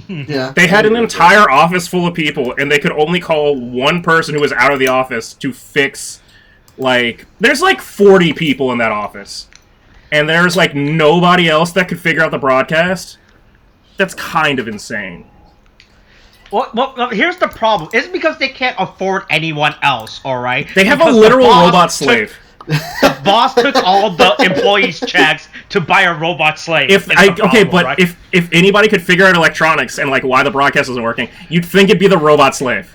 Yeah. They had an entire office full of people, and they could only call one person who was out of the office to fix, like... There's, like, 40 people in that office. And there's, like, nobody else that could figure out the broadcast. That's kind of insane. Well, here's the problem. It's because they can't afford anyone else, alright? They have a literal robot slave. The boss took all the employees' checks to buy a robot slave. But if anybody could figure out electronics and like why the broadcast isn't working, you'd think it'd be the robot slave.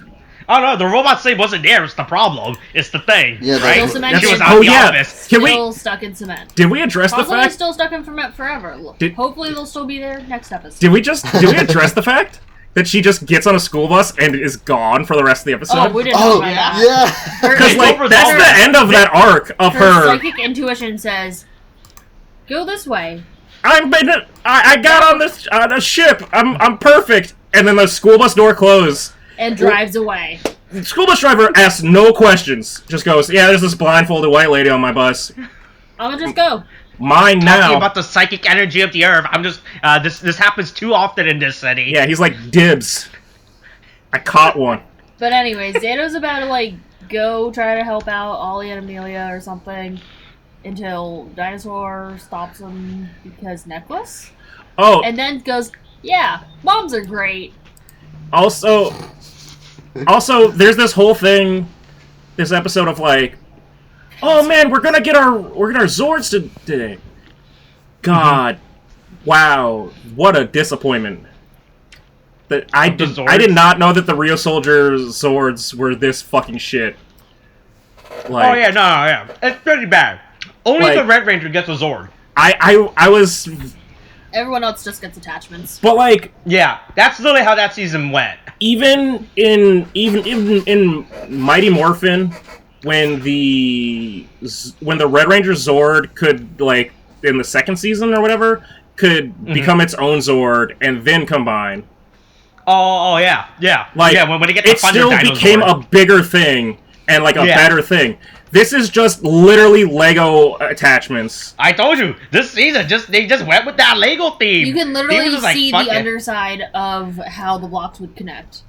Oh no, the robot slave wasn't there. It's the problem. It's the thing. Yeah, right? She was out of the office. Still stuck in cement. Did we address the fact? Still stuck in cement forever. Hopefully, they'll still be there next episode. Did we address the fact that she just gets on a school bus and is gone for the rest of the episode? Oh, we didn't know about that. Yeah. Because like that's the end of that arc of her. Psychic intuition says, "Go this way." I got on this the ship. I'm perfect. And then the school bus door closes and drives away. The school bus driver asks no questions. Just goes, "Yeah, there's this blindfolded white lady on my bus. I'm gonna just go." Mine now." Talking about the psychic energy of the earth. I'm just this happens too often in this city. Yeah, he's like, dibs. I caught one. But anyways, Zeto's about to like go try to help out Ollie and Amelia or something until Dinosaur stops him because necklace. Oh. And then goes, "Yeah, moms are great." Also, there's this whole thing, this episode of like, oh man, we're gonna get our Zords today. God, wow, what a disappointment. That I did not know that the Real Soldier Zords were this fucking shit. Like, oh yeah, no, it's pretty bad. Only like, the Red Ranger gets a Zord. I was. Everyone else just gets attachments. But like, yeah, that's literally how that season went. Even in Mighty Morphin, when the Red Ranger Zord could, like, in the second season or whatever, could become its own Zord and then combine. Oh yeah. Like, yeah, when it gets still became a bigger thing and like a better thing. This is just literally Lego attachments. I told you, this season they just went with that Lego theme. You can literally see the underside of how the blocks would connect.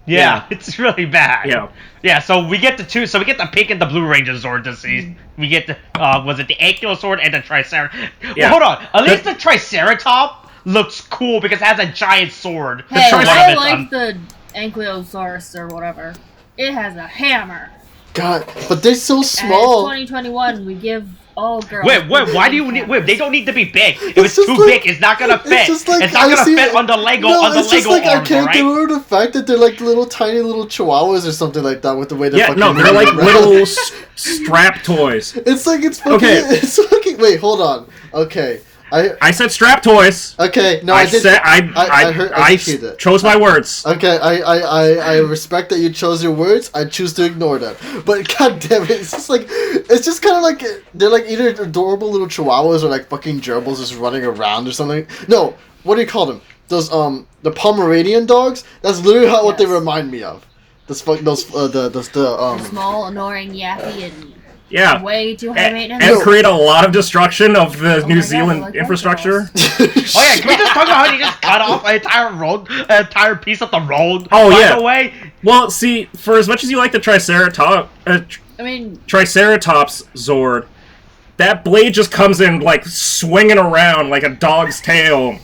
Yeah, it's really bad. Yeah. So we get the pink and the blue Ranger Zord this season. We get the was it the Ankylosaur and the Triceratops? Yeah. Well, hold on. At least the Triceratops looks cool because it has a giant sword. Hey, I like the Ankylosaurus or whatever. It has a hammer. God, but they're so small. And it's 2021. We give all girls. Wait, why do you need? Wait, they don't need to be big. If it's too big, it's not gonna fit. It's not gonna fit on the Lego. No, on the it's just Lego like arms, I can't right? get over the fact that they're like little tiny little chihuahuas or something like that with the way they're fucking. Yeah, no, they're like little strap toys. It's like it's fucking. Okay. It's fucking. Wait, hold on. Okay. I said strap toys. Okay, no, I did. I chose my words. Okay, I respect that you chose your words. I choose to ignore them. But god damn it, it's just kind of like they're like either adorable little chihuahuas or like fucking gerbils just running around or something. No, what do you call them? Those the Pomeranian dogs. That's literally what they remind me of. The small, annoying, yappy, and. Yeah. Way too high maintenance. And create a lot of destruction of the New Zealand infrastructure. Oh yeah, can we just talk about how you just cut off an entire piece of the road? Oh by yeah. the way? Well, see, for as much as you like the Triceratops Zord, that blade just comes in like swinging around like a dog's tail,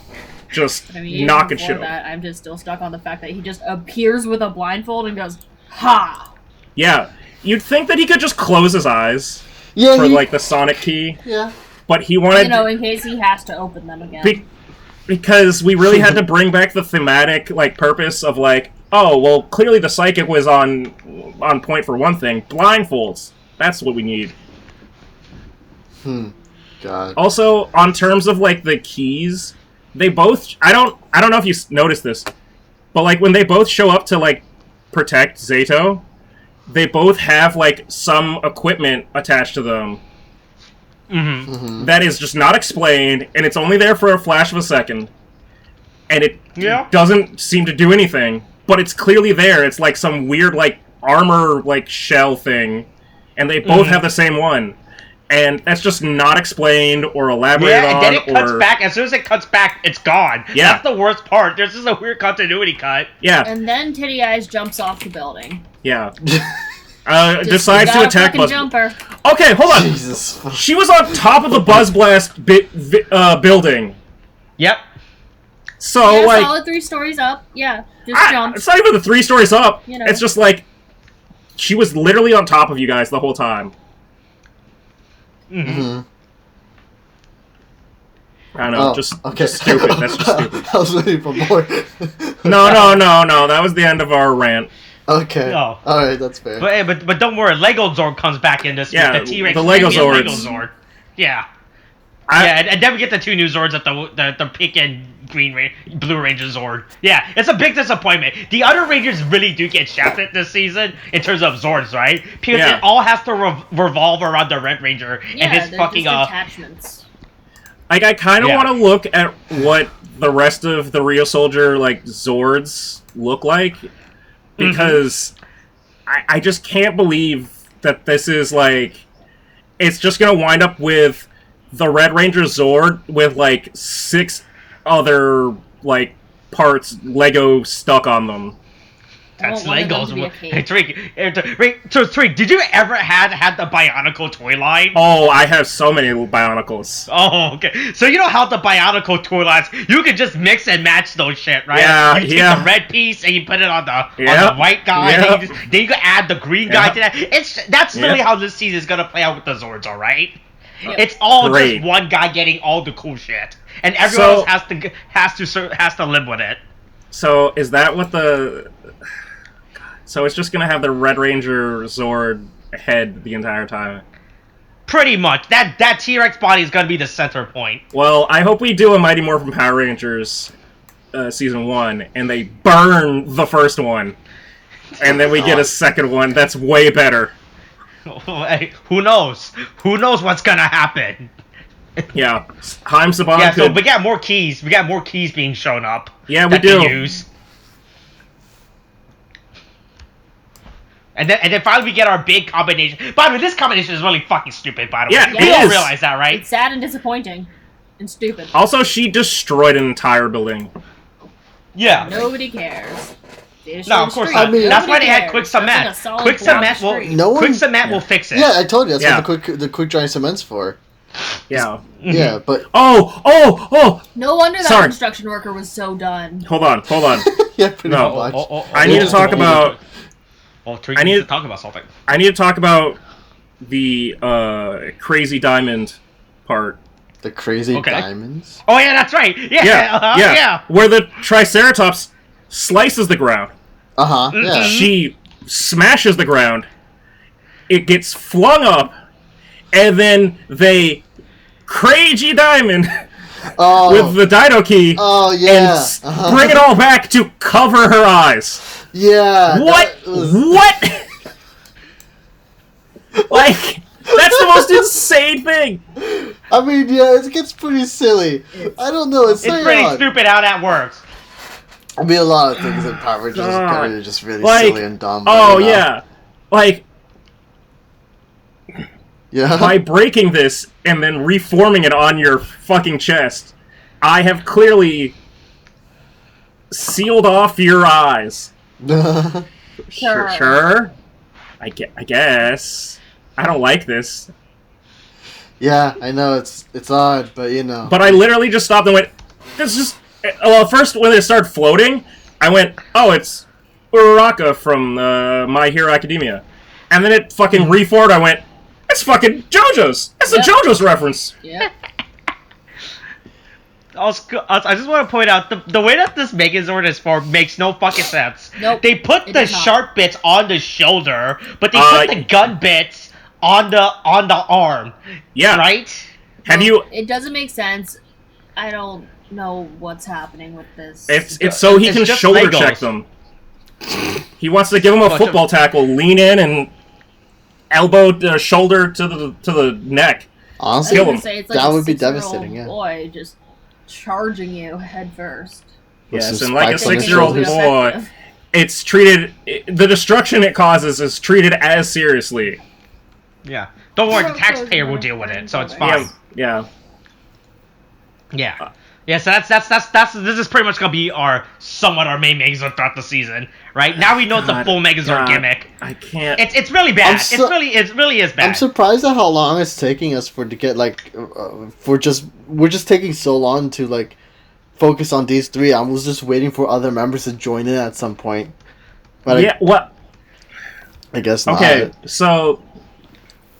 just knocking shit off. I'm just still stuck on the fact that he just appears with a blindfold and goes, Ha! Yeah. You'd think that he could just close his eyes Yeah, for, like, the sonic key. Yeah. But he wanted... in case he has to open them again. Because we really had to bring back the thematic, like, purpose of, like, oh, well, clearly the psychic was on point for one thing. Blindfolds. That's what we need. God. Also, on terms of, like, the keys, they both... I don't know if you noticed this, but, like, when they both show up to, like, protect Zato, they both have, like, some equipment attached to them. That is just not explained, and it's only there for a flash of a second. And it doesn't seem to do anything, but it's clearly there. It's like some weird, like, armor, like, shell thing, and they both have the same one. And that's just not explained or elaborated on. Yeah, and then it cuts back. As soon as it cuts back, it's gone. Yeah. That's the worst part. There's just a weird continuity cut. Yeah. And then Titty Eyes jumps off the building. Yeah. Decides to attack Buzz. Jumper. Okay, hold on. Jesus. She was on top of the Buzz Blast building. Yep. So, yeah, like... solid 3 stories up. Yeah, just jump. It's not even the 3 stories up. You know. It's just like... She was literally on top of you guys the whole time. I don't know, just stupid. That's just stupid. I was waiting for more. No. That was the end of our rant. Okay. No. Alright, that's fair. But don't worry, Lego Zord comes back in this. Yeah, the T-Rex. the Lego Zords. Lego Zord. Yeah. And then we get the 2 new Zords at the pink and Blue Ranger Zord. Yeah, it's a big disappointment. The other Rangers really do get shafted this season in terms of Zords, right? Because it all has to revolve around the Red Ranger and his fucking attachments. Like, I kind of want to look at what the rest of the Rio Soldier, like, Zords look like, because I just can't believe that this is, like, it's just gonna wind up with the Red Ranger Zord with, like, 6 other, like, parts Lego stuck on them. That's Legos. Hey, Tariq, did you ever had the Bionicle toy line? Oh, I have so many Bionicles. Oh, okay. So you know how the Bionicle toy lines, you can just mix and match those shit, right? Yeah, you take the red piece and you put it on the white guy. Yep. Then you can add the green guy to that. That's really how this season is gonna play out with the Zords, all right? Yep. It's all just one guy getting all the cool shit, and everyone else has to live with it. So is that what the? So it's just gonna have the Red Ranger Zord head the entire time. Pretty much. That T-Rex body is gonna be the center point. Well, I hope we do a Mighty Morphin Power Rangers season 1, and they burn the first one, and then we get a second one that's way better. Hey, who knows? Who knows what's gonna happen? Yeah, Haim Saban. Yeah, so we got more keys. We got more keys being shown up. Yeah, we do. Use. And then finally we get our big combination. By the way, this combination is really fucking stupid, by the way. Yeah, we all realize that, right? It's sad and disappointing. And stupid. Also, she destroyed an entire building. Yeah. Nobody cares. No, of course not. I mean, that's why they had quick cement. Quick cement will fix it. Yeah, I told you that's what the quick dry cement's for. Yeah. Yeah, but oh! No wonder that construction worker was so done. Hold on. Yeah, pretty much. I need to talk about. I need to talk about something. I need to talk about the crazy diamond part. The crazy diamonds? Oh yeah, that's right. Yeah. Where the Triceratops slices the ground. Yeah. She smashes the ground. It gets flung up, and then they crazy diamond with the Dino key. Oh yeah. And bring it all back to cover her eyes. Yeah. What? What? Like, that's the most insane thing. I mean, yeah, it gets pretty silly. I don't know. It's pretty stupid how that works. I mean, a lot of things in Power Rangers are just really silly and dumb. Oh, yeah. Like, yeah. By breaking this and then reforming it on your fucking chest, I have clearly sealed off your eyes. Sure. I guess. I don't like this. Yeah, I know, it's odd, but you know. But I literally just stopped and went, this is just... Well, first, when it started floating, I went, oh, it's Uraraka from My Hero Academia. And then it fucking reformed. I went, that's fucking JoJo's. That's a JoJo's reference. Yeah. I just want to point out the way that this Megazord is formed makes no fucking sense. Nope, they put the sharp bits on the shoulder, but they put the gun bits on the arm. Yeah. Right? Have you? It doesn't make sense. I don't know what's happening with this. It's so he can shoulder Legos. check them. He wants to give him a football tackle, lean in, and elbow the shoulder to the neck. Honestly, kill him. Say, it's like that a would be 6-year-old devastating. Yeah. boy just charging you head first. Yes, and like a spikes on the 6-year-old shoulders. boy, it's treated. The destruction it causes is treated as seriously. Yeah. Don't worry, the taxpayer will deal with it, so it's fine. Yeah. Yeah. Yeah, so this is pretty much gonna be our main Megazord throughout the season, right? Now we know it's a full Megazord gimmick. I can't. It's really bad. It really is bad. I'm surprised at how long it's taking us to get we're just taking so long to like focus on these three. I was just waiting for other members to join in at some point. But what? I guess not. Okay, so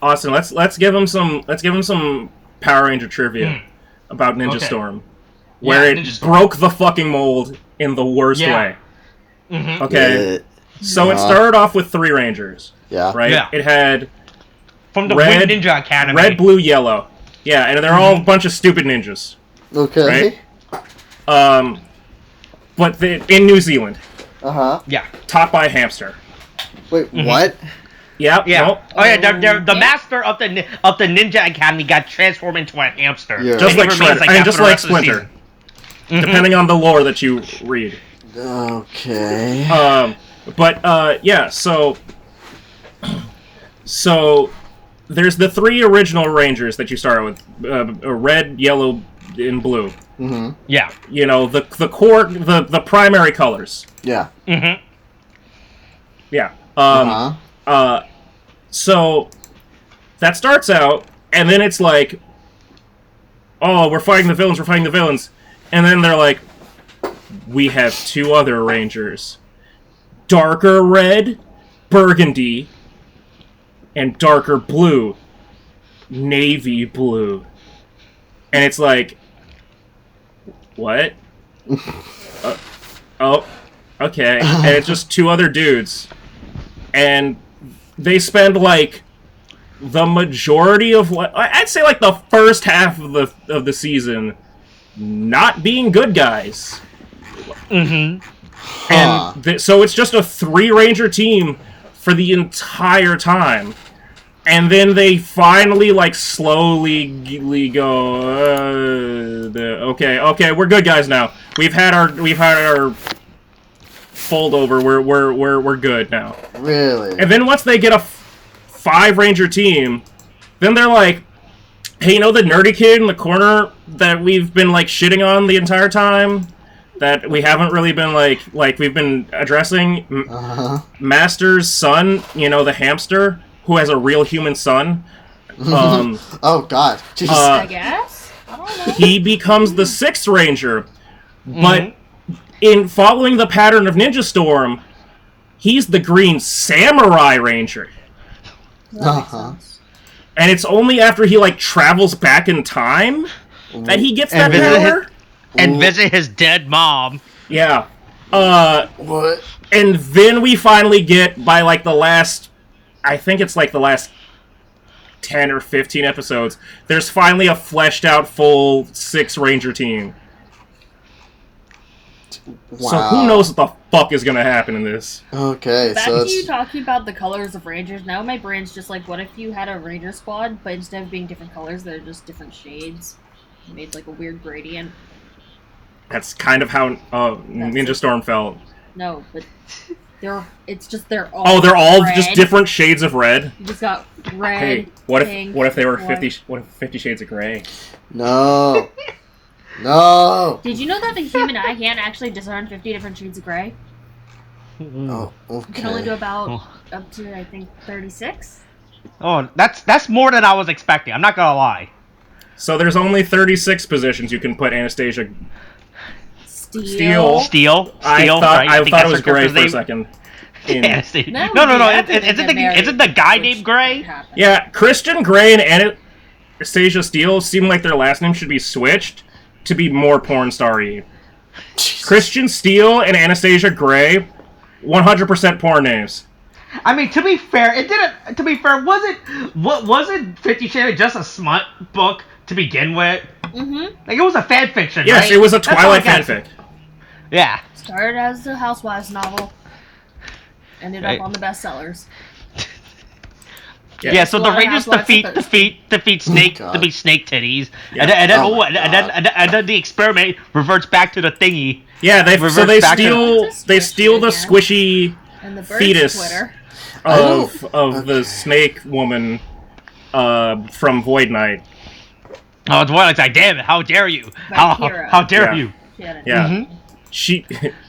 Austin, let's give him some Power Ranger trivia about Ninja Storm. Where it broke the fucking mold in the worst way. Mm-hmm. Okay? So it started off with 3 Rangers. Yeah. Right? Yeah. It had... From the red, Wind Ninja Academy. Red, blue, yellow. Yeah, and they're all a bunch of stupid ninjas. Okay. Right? But in New Zealand. Uh-huh. Yeah. Taught by a hamster. Wait, what? Yep. Yeah. Nope. Oh yeah, the master of the Ninja Academy got transformed into a hamster. Yeah. Just like Shredder. And just like Splinter. Splinter. Depending on the lore that you read. Okay. Yeah, so there's the 3 original Rangers that you start with, red, yellow, and blue. Mm-hmm. Yeah. You know, the core, the primary colors. Yeah. Mm-hmm. Yeah. So that starts out, and then it's like, oh, we're fighting the villains. And then they're like, we have 2 other Rangers. Darker red, burgundy, and darker blue, navy blue. And it's like, what? Oh, okay. And it's just 2 other dudes. And they spend, like, the majority of I'd say, like, the first half of the season not being good guys. Mm-hmm. And so it's just a 3 Ranger team for the entire time. And then they finally, like, slowly go, okay, we're good guys now. We've had our fold over. We're good now. Really? And then once they get a 5 Ranger team, then they're like, hey, you know the nerdy kid in the corner that we've been, like, shitting on the entire time? That we haven't really been, like we've been addressing? Master's son, you know, the hamster, who has a real human son. Oh, God. Jeez. I guess? I don't know. He becomes the 6th Ranger, but in following the pattern of Ninja Storm, he's the Green Samurai Ranger. And it's only after he, like, travels back in time that he gets that power. And visit his dead mom. Yeah. What? And then we finally get, by, like, the last... I think it's, like, the last 10 or 15 episodes, there's finally a fleshed-out, full 6 Ranger team. Wow. So who knows what the fuck is gonna happen in this? Okay, Back so to you talking about the colors of Rangers, now my brain's just like, what if you had a Ranger squad, but instead of being different colors, they're just different shades? You made, like, a weird gradient. That's kind of how Ninja Storm felt. No, but they're all Oh, they're all red. just different shades of red? You just got red, Hey, what pink, if they were white. 50 Shades of Grey? No. No. Did you know that the human eye can't actually discern 50 different shades of gray? Oh, You can only do okay. about up to, I think, 36? Oh, that's more than I was expecting. I'm not gonna lie. So there's only 36 positions you can put Anastasia. Steel. Steel. I thought right? it was that's her gray character's for a name. second. Anastasia. That No. would be after they Isn't get married, the guy which named Gray? happened. Yeah, Christian Grey and Anastasia Steele seem like their last name should be switched to be more porn star-y. Christian Steele and Anastasia Gray, 100% porn names. I mean, to be fair, it didn't. To be fair, wasn't 50 Shades just a smut book to begin with? Mm-hmm. Like it was a fan fiction. Yes, right? it was a That's all Twilight I got. fanfic. Yeah. Started as a Housewives novel. Ended Right. up on the bestsellers. Yeah, so A the lot of Rangers housewives are defeat Snake God. Snake titties, Yeah. and then the experiment reverts back to the thingy. Yeah, they Reverts back to- steal the squishy And the birds fetus Twitter. of the snake woman from Void Knight. Oh, it's like, damn it! How dare you? Vampira. How dare Yeah. you? She had a Yeah, name.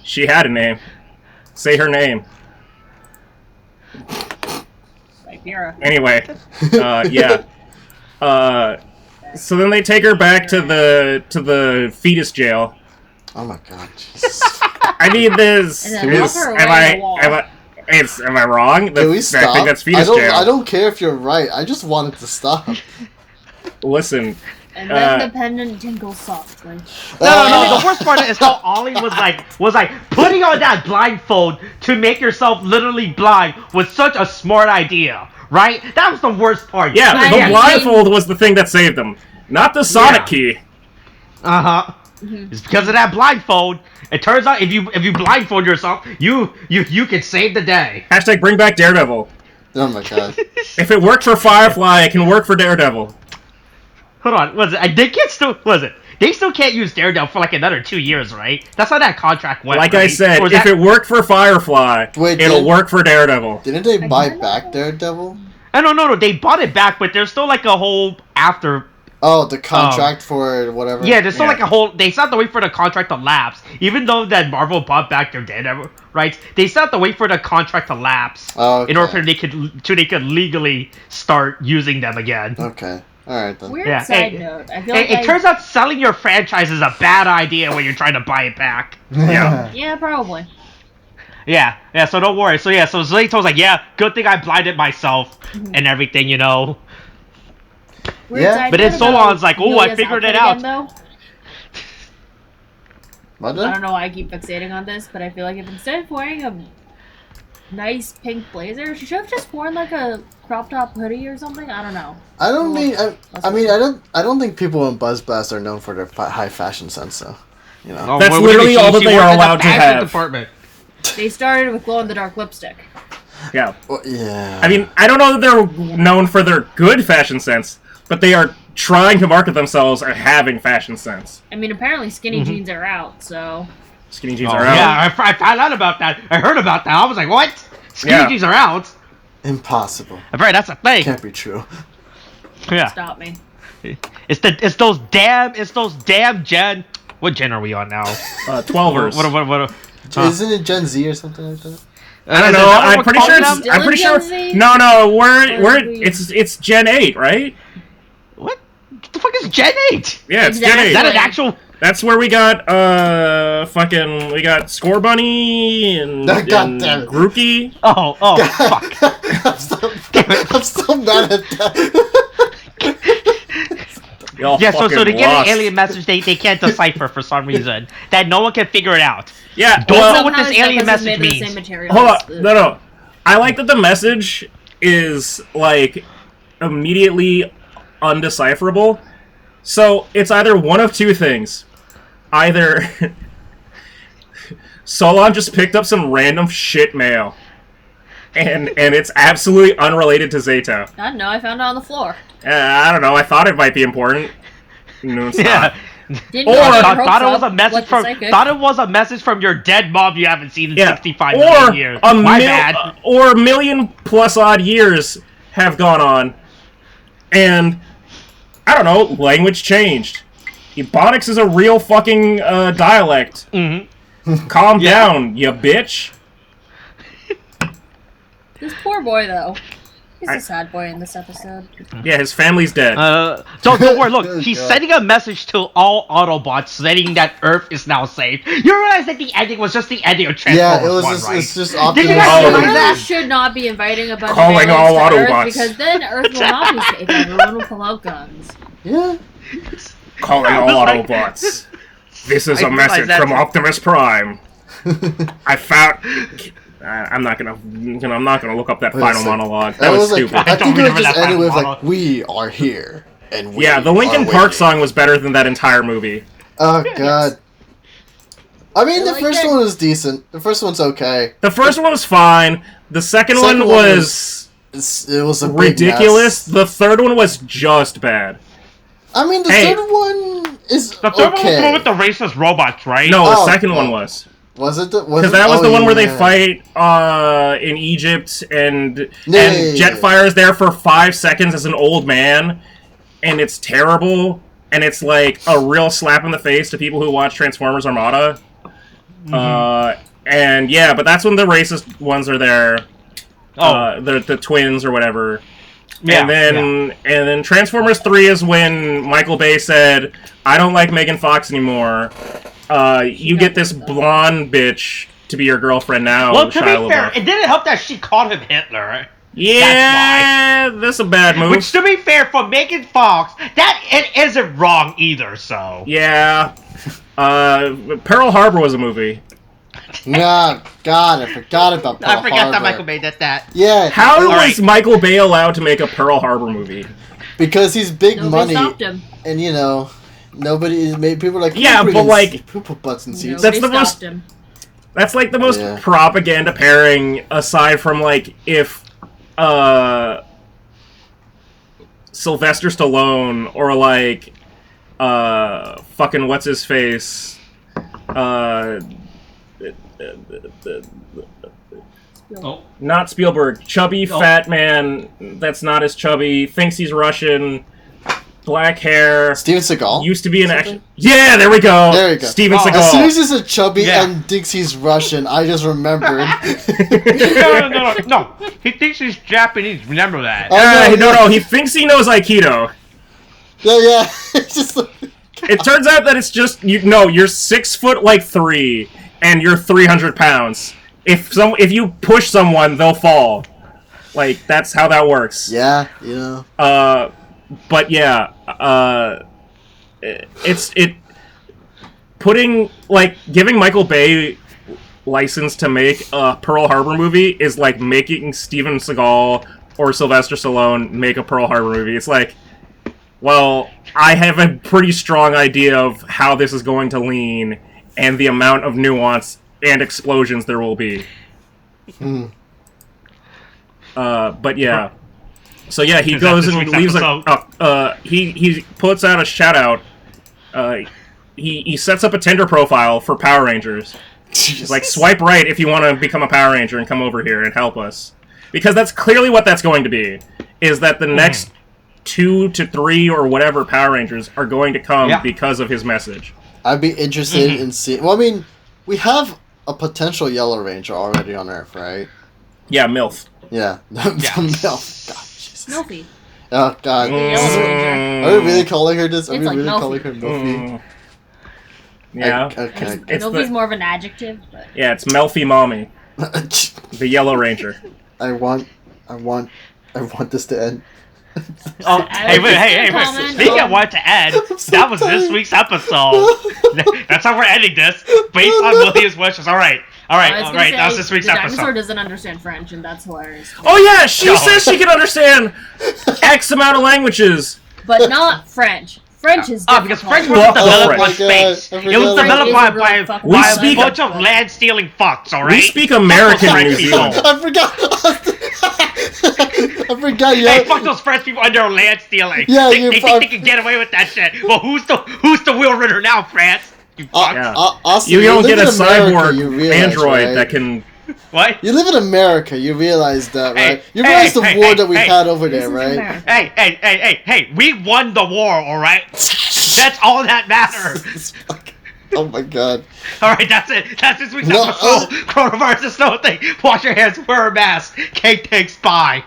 she had a name. Say her name. Vampira. Anyway, yeah. So then they take her back to the fetus jail. Oh my god, Jesus. I mean, this And then is lock her am away in the wall. am I wrong? Can we I stop? think that's fetus jail. I don't care if you're right. I just want it to stop. Listen, And then the pendant tinkles softly. No. The worst part is how Ollie was like putting on that blindfold to make yourself literally blind was such a smart idea, right? That was the worst part. yeah, I the am blindfold was the thing that saved them, not the sonic key. It's because of that blindfold. It turns out if you blindfold yourself, you can save the day. Hashtag bring back Daredevil. Oh my god. If it worked for Firefly, it can work for Daredevil. Hold on, they still can't use Daredevil for like another 2 years, right? That's how that contract went. Like right? I said, Or is if that- it worked for Firefly, Wait, it'll work for Daredevil. Didn't they buy don't back know. Daredevil? No, they bought it back, but there's still like a whole after. Oh, the contract for whatever. Yeah, there's still Yeah. like a whole. They still have to wait for the contract to lapse, even though that Marvel bought back their Daredevil rights. They still have to wait for the contract to lapse in order for they could legally start using them again. Okay. Alright then. Weird Yeah, side hey, note. I feel like It turns out selling your franchise is a bad idea when you're trying to buy it back. Yeah. Yeah, probably. Yeah, so don't worry. So Zayto's like, yeah, good thing I blinded myself and everything, you know. Weird Yeah. side But note then about Solon's like, "Oh, I Yulia's figured it outfit out." again, What though. I don't know why I keep fixating on this, but I feel like if instead of wearing a nice pink blazer, she should have just worn like a crop top hoodie or something. I don't know. I don't mean. I don't think people in BuzzBlast are known for their high fashion sense, though. You know. That's literally all that they are allowed to have. Department. They started with glow-in-the-dark lipstick. Yeah. Well, yeah. I mean, I don't know that they're known for their good fashion sense, but they are trying to market themselves as having fashion sense. I mean, apparently skinny jeans are out, so... Skinny jeans are out. Yeah, I found out about that. I heard about that. I was like, what? Skinny Yeah. jeans are out? Impossible. Right, that's a thing. Can't be true. Yeah. Stop me. It's those damn Gen. What Gen are we on now? 12ers. What? Isn't it Gen Z or something like that? I don't know. I'm pretty sure. I'm pretty sure. Gen Z? No. We're Or we- it's Gen 8, right? What the fuck is Gen 8? Yeah, it's Gen Exactly. 8. Is that an actual? That's where we got we got Score Bunny and, God damn it. Grookey. Oh, fuck. I'm so mad at that. Y'all Yeah, so to fucking get lost. an alien message, they can't decipher for some reason. That no one can figure it out. Yeah, Don't well, know what this Somehow alien it's message made of the means. same material hold as on. the- No. I like that the message is like immediately undecipherable. So it's either one of two things. Either Solon just picked up some random shit mail, and it's absolutely unrelated to Zato. I don't know, I found it on the floor. I don't know. I thought it might be important. No, it's not. Didn't Or- get your hopes Thought it was up, a message like the from psychic. thought it was a message from your dead mom you haven't seen in Yeah. 65 Or million years. My bad. Or a million plus odd years have gone on, and I don't know. Language changed. Ebonics is a real fucking dialect. Mm-hmm. Calm down, you bitch. This poor boy, though. He's a sad boy in this episode. Yeah, his family's dead. Don't worry, look, he's sending a message to all Autobots saying that Earth is now safe. You realize that the ending was just the ending of Transformers Yeah, it was 1, just, right? it's just Did you Optimus. guys You realize really that? should not be inviting a bunch Calling of all aliens to Autobots. Earth because then Earth will not be safe. Everyone will pull out guns. Yeah. Calling all Autobots. This is I a message realize from that- Optimus Prime. I found. I'm not gonna look up that final monologue. That was stupid. Like, I don't think it remember just that ended with final like, "We are here," and we Yeah, the Linkin are Park waiting. song was better than that entire movie. Oh god. I mean, the like first that. one was decent. The first one's okay. The first one was fine. The second Second one one was it was a big ridiculous. mess. The third one was just bad. I mean, the Hey. third one is The third one was the okay. one with the racist robots, right? No, the Oh, second one oh. was. Was it the? Because that was the one where they yeah. fight in Egypt and Yeah. Jetfire is there for 5 seconds as an old man, and it's terrible, and it's like a real slap in the face to people who watch Transformers Armada. And yeah, but that's when the racist ones are there. The twins or whatever. Yeah, and then Transformers 3 is when Michael Bay said, "I don't like Megan Fox anymore. You get this blonde bitch to be your girlfriend now." Well, to be Shia fair, LaBeouf. it didn't help that she called him Hitler. Yeah, that's a bad move. Which, to be fair, for Megan Fox, that it isn't wrong either. So Yeah. Pearl Harbor was a movie. Nah, God, I forgot about Pearl I forgot Harbor. that Michael Bay did that. Yeah. How it- was Michael Bay allowed to make a Pearl Harbor movie? Because he's big Nobody money, stopped him. and you know, nobody made people are like. Yeah, but, like- people put butts in seats. That's Nobody the most- stopped him. That's like the most Yeah. propaganda pairing, aside from like if Sylvester Stallone or like fucking what's his face not Spielberg, chubby fat man that's not as chubby, thinks he's Russian, black hair, Steven Seagal. used to be an Something? action. Yeah, there we go. There we go. Steven Oh, Seagal. As soon as he's a chubby Yeah. and thinks he's Russian, I just remembered. No. He thinks he's Japanese. Remember that. Oh, no, he thinks he knows Aikido. Yeah. It's just like, It turns out that it's just you're 6'3" and you're 300 pounds. If you push someone, they'll fall. Like that's how that works. yeah, you know. But yeah, it's giving Michael Bay license to make a Pearl Harbor movie is like making Steven Seagal or Sylvester Stallone make a Pearl Harbor movie. It's like, well, I have a pretty strong idea of how this is going to lean and the amount of nuance and explosions there will be. But yeah. So yeah, he Is that goes this and week's leaves episode? he puts out a shout out. He sets up a Tinder profile for Power Rangers. He's like, swipe right if you want to become a Power Ranger and come over here and help us. Because that's clearly what that's going to be. Is that the next 2 to 3 or whatever Power Rangers are going to come because of his message. I'd be interested in seeing. Well, I mean, we have a potential Yellow Ranger already on Earth, right? Yeah, MILF. Yeah. MILF. God, Jesus. Milfy. Oh, God. Yellow Ranger. Are we really calling her this? Are It's we like really Milfy. calling her Milfy? Yeah. Okay. It's Milfy's the- more of an adjective, but Yeah, it's Melfi Mommy, the Yellow Ranger. I want this to end. Oh, hey, wait. Comment Speaking on- of what to end, I'm so that was this tired. week's episode. That's how we're ending this, based on William's wishes. All right. I was gonna say, That was this week's the dinosaur episode. doesn't understand French, and that's hilarious. Oh yeah, she No. says she can understand X amount of languages. But not French. French is Oh, because French difficult. wasn't developed oh on my space. God, It was I developed forgot. by French We a speak- bunch of land-stealing fucks, all right? We speak American Fuck in those New French Zealand. people. I forgot. I forgot. Yeah. Hey, fuck those French people under land stealing. Yeah, they you think fuck- they can get away with that shit. Well, who's the wheel runner now, France? You fuck. Yeah. Austin, You don't live get a in America, you cyborg realize, android right? that can. What? You live in America. You realize that, Hey, right? You hey, realize the hey, war hey, that we hey. had over This there, is right? America. Hey, we won the war, all right? That's all that matters. It's fucking- oh my God. All right, that's it. That's this week's No, episode. Coronavirus is no thing. Wash your hands, wear a mask. Cake takes, bye.